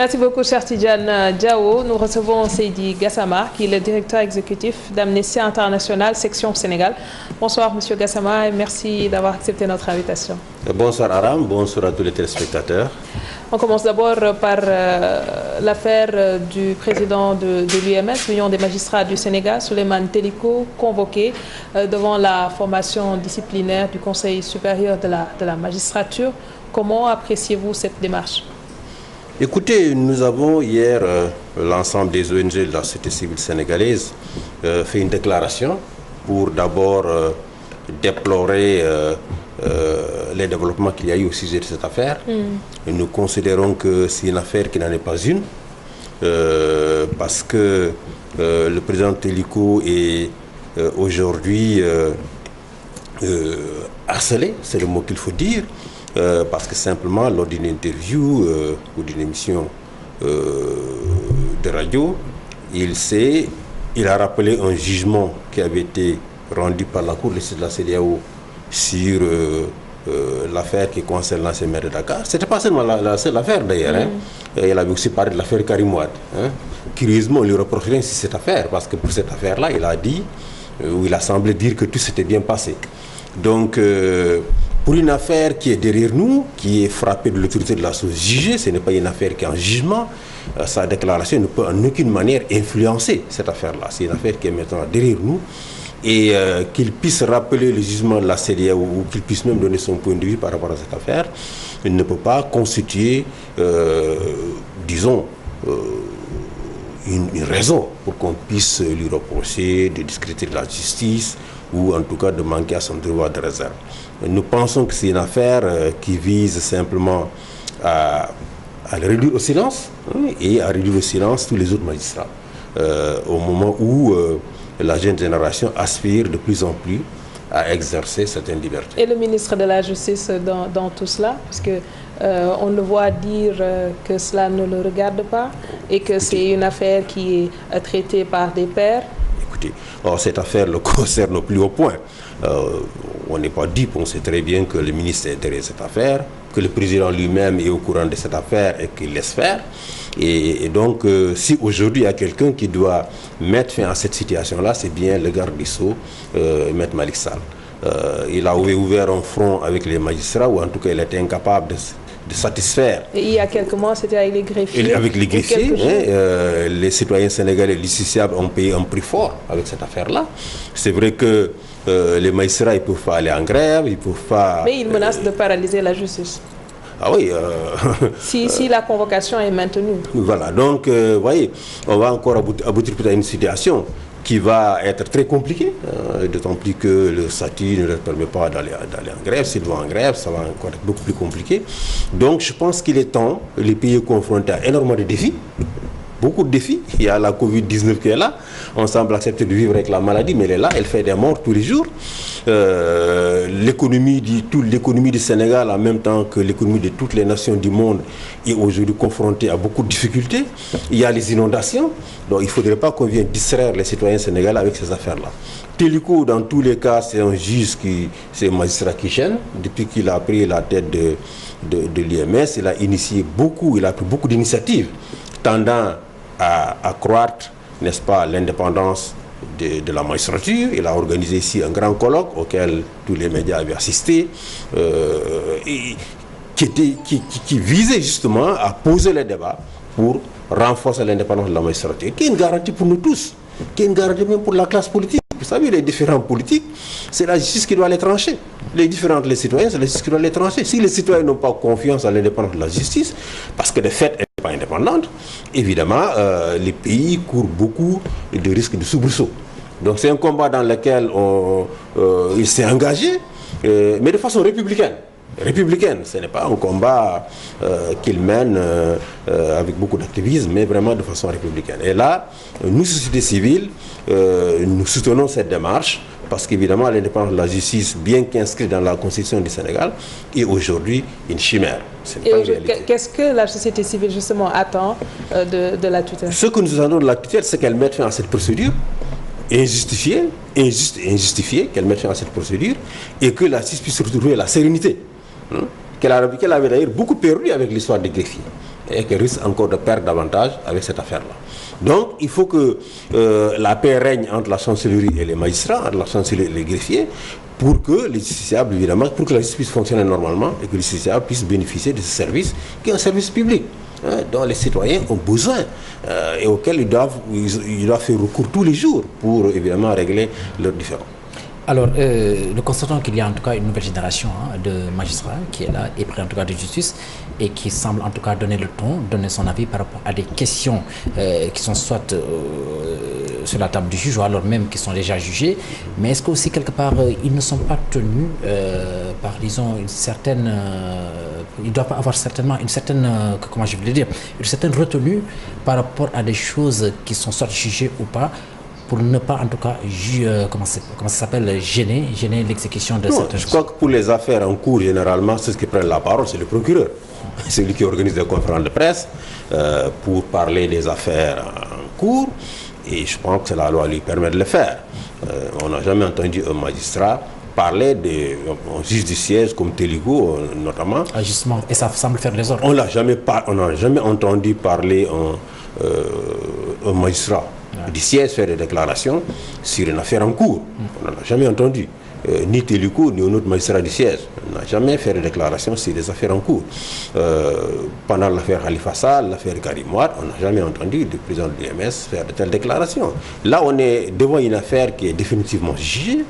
Merci beaucoup, cher Tidjane Diao. Nous recevons Seydi Gassama, qui est le directeur exécutif d'Amnesty International, section Sénégal. Bonsoir, Monsieur Gassama, et merci d'avoir accepté notre invitation. Bonsoir Aram, bonsoir à tous les téléspectateurs. On commence d'abord par l'affaire du président de l'UMS, l'Union des magistrats du Sénégal, Souleymane Teliko, convoqué devant la formation disciplinaire du Conseil supérieur de la magistrature. Comment appréciez-vous cette démarche? Écoutez, nous avons hier, l'ensemble des ONG de la société civile sénégalaise, fait une déclaration pour d'abord déplorer les développements qu'il y a eu au sujet de cette affaire. Et nous considérons que c'est une affaire qui n'en est pas une, parce que le président Teliko est aujourd'hui harcelé, c'est le mot qu'il faut dire, parce que simplement lors d'une interview ou d'une émission de radio, il a rappelé un jugement qui avait été rendu par la Cour de la CEDEAO sur l'affaire qui concerne l'ancien maire de Dakar. Ce n'était pas seulement la seule affaire d'ailleurs. Il avait aussi parlé de l'affaire Karim Wade. Curieusement, on lui reprocherait ainsi cette affaire, parce que pour cette affaire-là, il a dit, ou il a semblé dire que tout s'était bien passé. Donc, pour une affaire qui est derrière nous, qui est frappée de l'autorité de la chose jugée, ce n'est pas une affaire qui est en jugement, sa déclaration ne peut en aucune manière influencer cette affaire-là. C'est une affaire qui est maintenant derrière nous, et qu'il puisse rappeler le jugement de la CEDEAO ou qu'il puisse même donner son point de vue par rapport à cette affaire, il ne peut pas constituer, disons, une raison pour qu'on puisse lui reprocher de discréditer de la justice ou en tout cas de manquer à son devoir de réserve. Nous pensons que c'est une affaire qui vise simplement à le réduire au silence, et à réduire au silence tous les autres magistrats au moment où la jeune génération aspire de plus en plus à exercer certaines libertés. Et le ministre de la Justice dans tout cela, parce que on le voit dire que cela ne le regarde pas et que c'est une affaire qui est traitée par des pairs. Écoutez, cette affaire le concerne au plus haut point. On n'est pas dupe, on sait très bien que le ministre est derrière cette affaire, que le président lui-même est au courant de cette affaire et qu'il laisse faire. Et donc, si aujourd'hui il y a quelqu'un qui doit mettre fin à cette situation-là, c'est bien le garde des Sceaux, Maître Malick Sall. Il a ouvert un front avec les magistrats, ou en tout cas il était incapable de satisfaire. Et il y a quelques mois, c'était avec les greffiers. Avec les greffiers, les citoyens sénégalais justiciables ont payé un prix fort avec cette affaire-là. C'est vrai que les magistrats, ils ne peuvent pas aller en grève, ils ne peuvent pas... Mais ils menacent de paralyser la justice. Ah oui. Si la convocation est maintenue. Voilà, donc, vous voyez, on va encore aboutir à une situation qui va être très compliquée, d'autant plus que le statut ne leur permet pas d'aller en grève. S'ils vont en grève, ça va encore être beaucoup plus compliqué. Donc je pense qu'il est temps, les pays confrontés à énormément de défis, beaucoup de défis. Il y a la Covid-19 qui est là, on semble accepter de vivre avec la maladie, mais elle est là, elle fait des morts tous les jours. L'économie du Sénégal, en même temps que l'économie de toutes les nations du monde, est aujourd'hui confrontée à beaucoup de difficultés. Il y a les inondations, donc il ne faudrait pas qu'on vienne distraire les citoyens sénégalais avec ces affaires-là. Teliko, dans tous les cas, c'est un juge c'est un magistrat qui gêne. Depuis qu'il a pris la tête de l'UMS, il a pris beaucoup d'initiatives tendant à accroître, n'est-ce pas, l'indépendance de la magistrature. Il a organisé ici un grand colloque auquel tous les médias avaient assisté, qui visait justement à poser les débats pour renforcer l'indépendance de la magistrature, qui est une garantie pour nous tous, qui est une garantie même pour la classe politique. Vous savez, les différents politiques, c'est la justice qui doit les trancher. Les citoyens, c'est la justice qui doit les trancher. Si les citoyens n'ont pas confiance en l'indépendance de la justice, parce que de fait, elle n'est pas indépendante, évidemment, les pays courent beaucoup de risques de soubresaut. Donc c'est un combat dans lequel il s'est engagé, mais de façon républicaine. Ce n'est pas un combat qu'il mène avec beaucoup d'activisme, mais vraiment de façon républicaine. Et là, nous, société civile, nous soutenons cette démarche, parce qu'évidemment, l'indépendance de la justice, bien qu'inscrite dans la Constitution du Sénégal, est aujourd'hui une chimère. Qu'est-ce que la société civile, justement, attend de la tutelle? Ce que nous attendons de la tutelle, c'est qu'elle mette fin à cette procédure, injustifiée, qu'elle mette fin à cette procédure, et que la justice puisse retrouver la sérénité qu'elle avait d'ailleurs beaucoup perdu avec l'histoire des greffiers. et qu'elle risque encore de perdre davantage avec cette affaire-là. Donc, il faut que la paix règne entre la chancellerie et les magistrats, entre la chancellerie et les greffiers, pour que les justiciables, évidemment, pour que la justice fonctionne normalement et que les justiciables puissent bénéficier de ce service qui est un service public, dont les citoyens ont besoin et auquel ils doivent faire recours tous les jours pour, évidemment, régler leurs différends. Alors, nous constatons qu'il y a en tout cas une nouvelle génération de magistrats qui est là, épris en tout cas de justice, et qui semble en tout cas donner le ton, donner son avis par rapport à des questions qui sont soit sur la table du juge ou alors même qui sont déjà jugées. Mais est-ce qu'aussi quelque part ils ne sont pas tenus par, disons, une certaine... ils doivent avoir certainement une certaine, comment je voulais dire, une certaine retenue par rapport à des choses qui sont soit jugées ou pas, pour ne pas en tout cas comment ça s'appelle, gêner l'exécution de certaines choses. Je crois que pour les affaires en cours, généralement, ceux qui prennent la parole, c'est le procureur. C'est lui qui organise des conférences de presse pour parler des affaires en cours, et je pense que la loi lui permet de le faire. On n'a jamais entendu un magistrat parler d'un juge du siège comme Télico, notamment. Ah, justement, et ça semble faire des ordres. On n'a jamais entendu parler un magistrat du siège faire des déclarations sur une affaire en cours. On n'en a jamais entendu. Ni Télico, ni un autre magistrat du siège n'a jamais fait de déclaration sur des affaires en cours. Pendant l'affaire Khalifa Sall, l'affaire Karim Wade, on n'a jamais entendu le président de l'UMS faire de telles déclarations. Là, on est devant une affaire qui est définitivement jugée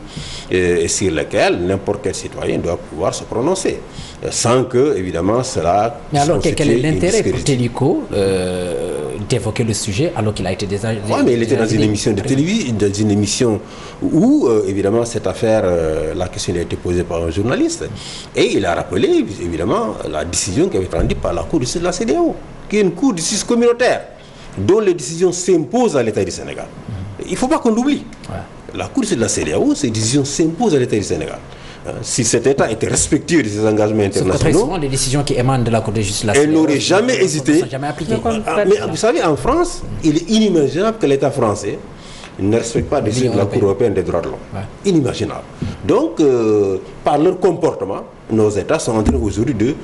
et sur laquelle n'importe quel citoyen doit pouvoir se prononcer, sans que, évidemment, cela... Mais alors, quel est l'intérêt pour Télico d'évoquer le sujet alors qu'il a été déjà... Oui, mais il était dans une émission de télévision, dans une émission où, évidemment, cette affaire, la question a été posée par un journaliste. Et il a rappelé, évidemment, la décision qui avait été rendue par la Cour de justice de la CEDEAO, qui est une Cour de justice communautaire, dont les décisions s'imposent à l'État du Sénégal. Il ne faut pas qu'on l'oublie. Ouais. La Cour de justice de la CEDEAO, ces décisions s'imposent à l'État du Sénégal. Si cet État était respectueux de ses engagements internationaux, les décisions qui émanent de la Cour de justice, elle n'aurait jamais hésité. Mais vous savez, en France, il est inimaginable que l'État français ne respecte pas les décisions de la Cour européenne des droits de l'homme. Ouais. Inimaginable. Donc, par leur comportement, nos États sont en train aujourd'hui de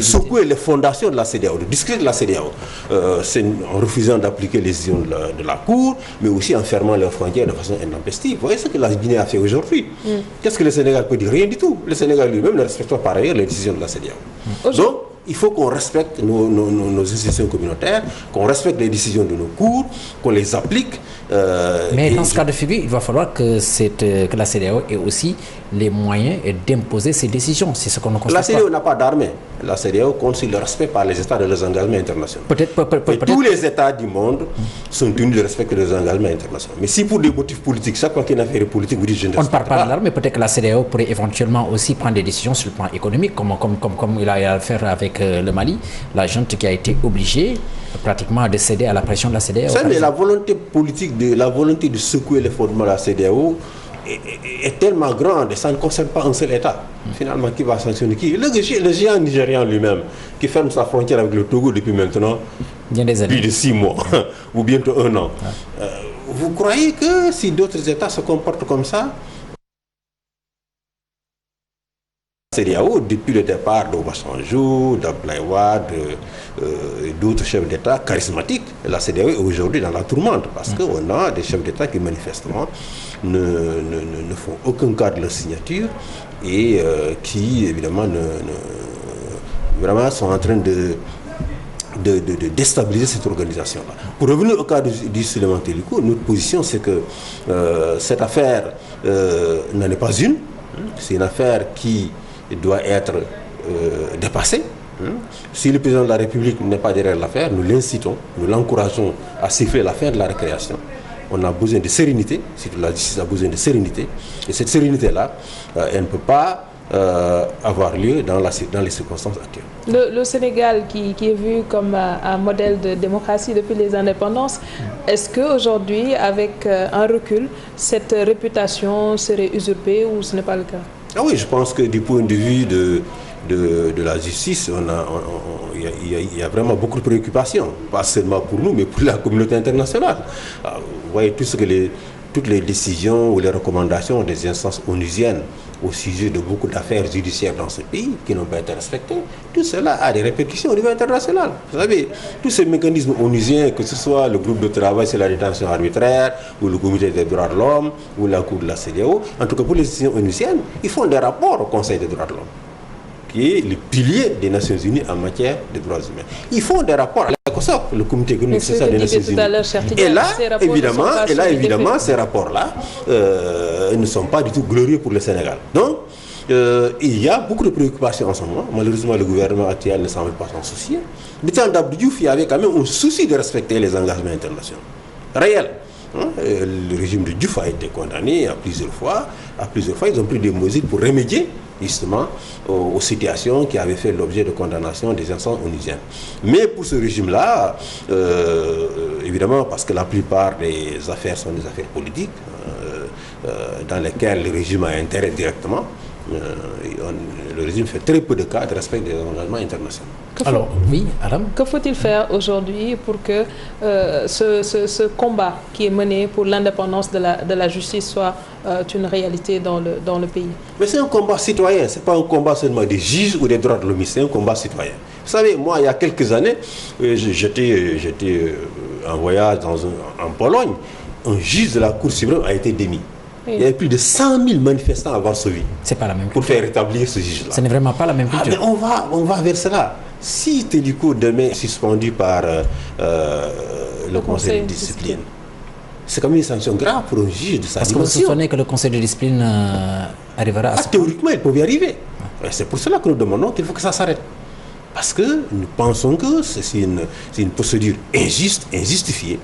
secouer les fondations de la CEDEAO, de discréditer la CEDEAO, en refusant d'appliquer les décisions de la Cour, mais aussi en fermant leurs frontières de façon intempestive. Vous voyez ce que la Guinée a fait aujourd'hui. Qu'est-ce que le Sénégal peut dire? Rien du tout. Le Sénégal lui-même ne respecte pas par ailleurs les décisions de la CEDEAO. Donc, il faut qu'on respecte nos institutions communautaires, qu'on respecte les décisions de nos cours, qu'on les applique. Mais dans ce cas de figure, il va falloir que la CEDEAO ait aussi les moyens d'imposer ses décisions. C'est ce qu'on ne constate pas. La CEDEAO n'a pas d'armée. La CEDEAO compte sur le respect par les États de leurs engagements internationaux. Tous les États du monde sont tenus de respecter leurs engagements internationaux. Mais si pour des motifs politiques, chaque fois qu'il y a une affaire politique, vous dites je ne respecte pas. On ne parle pas de l'armée, peut-être que la CEDEAO pourrait éventuellement aussi prendre des décisions sur le plan économique, comme il a à faire avec le Mali, la junte qui a été obligée pratiquement de céder à la pression de la CEDEAO. Mais la volonté politique, la volonté de secouer les fondements de la CEDEAO est tellement grande et ça ne concerne pas un seul État. Finalement, qui va sanctionner qui? Le géant nigérian lui-même, qui ferme sa frontière avec le Togo depuis maintenant plus de 6 mois, ou bientôt 1 an. Vous croyez que si d'autres États se comportent comme ça, CEDEAO, depuis le départ d'Obasanjo, d'Abdoulaye Wade, d'autres chefs d'État charismatiques, la CEDEAO est aujourd'hui dans la tourmente parce qu'on a des chefs d'État qui manifestement ne font aucun cas de leur signature et qui évidemment vraiment sont en train de déstabiliser cette organisation-là. Pour revenir au cas du Souleymane Téliko, notre position c'est que cette affaire n'en est pas une, c'est une affaire qui doit être dépassé. Si le président de la République n'est pas derrière l'affaire, nous l'incitons, nous l'encourageons à siffler l'affaire de la récréation. On a besoin de sérénité, la justice a besoin de sérénité, et cette sérénité-là, elle ne peut pas avoir lieu dans les circonstances actuelles. Le Sénégal qui est vu comme un modèle de démocratie depuis les indépendances, est-ce qu'aujourd'hui, avec un recul, cette réputation serait usurpée ou ce n'est pas le cas? Ah oui, je pense que du point de vue de la justice, il y a vraiment beaucoup de préoccupations, pas seulement pour nous, mais pour la communauté internationale. Vous voyez toutes les décisions ou les recommandations des instances onusiennes au sujet de beaucoup d'affaires judiciaires dans ce pays qui n'ont pas été respectées. Tout cela a des répercussions au niveau international. Vous savez, tous ces mécanismes onusiens, que ce soit le groupe de travail sur la détention arbitraire, ou le comité des droits de l'homme, ou la Cour de la CEDEAO, en tout cas pour les institutions onusiennes, ils font des rapports au Conseil des droits de l'homme, qui est le pilier des Nations Unies en matière de droits humains. Ils font des rapports à l'ECOSOC, le comité économique social des Nations Unies. Et là, évidemment, ces rapports-là ne sont pas du tout glorieux pour le Sénégal. Donc, il y a beaucoup de préoccupations en ce moment. Malheureusement, le gouvernement actuel ne semble pas s'en soucier. Du temps d'Abdou Diouf, il y avait quand même un souci de respecter les engagements internationaux réels. Le régime de Diouf a été condamné à plusieurs fois. Ils ont pris des mesures pour remédier justement aux situations qui avaient fait l'objet de condamnation des instances onusiennes. Mais pour ce régime-là, évidemment, parce que la plupart des affaires sont des affaires politiques, dans lesquelles le régime a intérêt directement, le régime fait très peu de cas de respect des engagements internationaux. Alors, oui, Adam. Que faut-il faire aujourd'hui pour que ce combat qui est mené pour l'indépendance de la justice soit une réalité dans le pays? Mais c'est un combat citoyen, c'est pas un combat seulement des juges ou des droits de l'homme, c'est un combat citoyen. Vous savez, moi, il y a quelques années, j'étais en voyage en Pologne, un juge de la Cour suprême a été démis. Oui. Il y avait plus de 100 000 manifestants à Varsovie. C'est pas la même pour faire rétablir ce juge-là. Ce n'est vraiment pas la même culture. Mais on va vers cela. Si Téliko demain est suspendu par le conseil de discipline, c'est quand même une sanction grave pour un juge de sa dimension. Parce que vous soupçonnez que le conseil de discipline arrivera à ce point. Théoriquement, il peut y arriver. Et c'est pour cela que nous demandons qu'il faut que ça s'arrête. Parce que nous pensons que c'est une procédure injuste, injustifiée.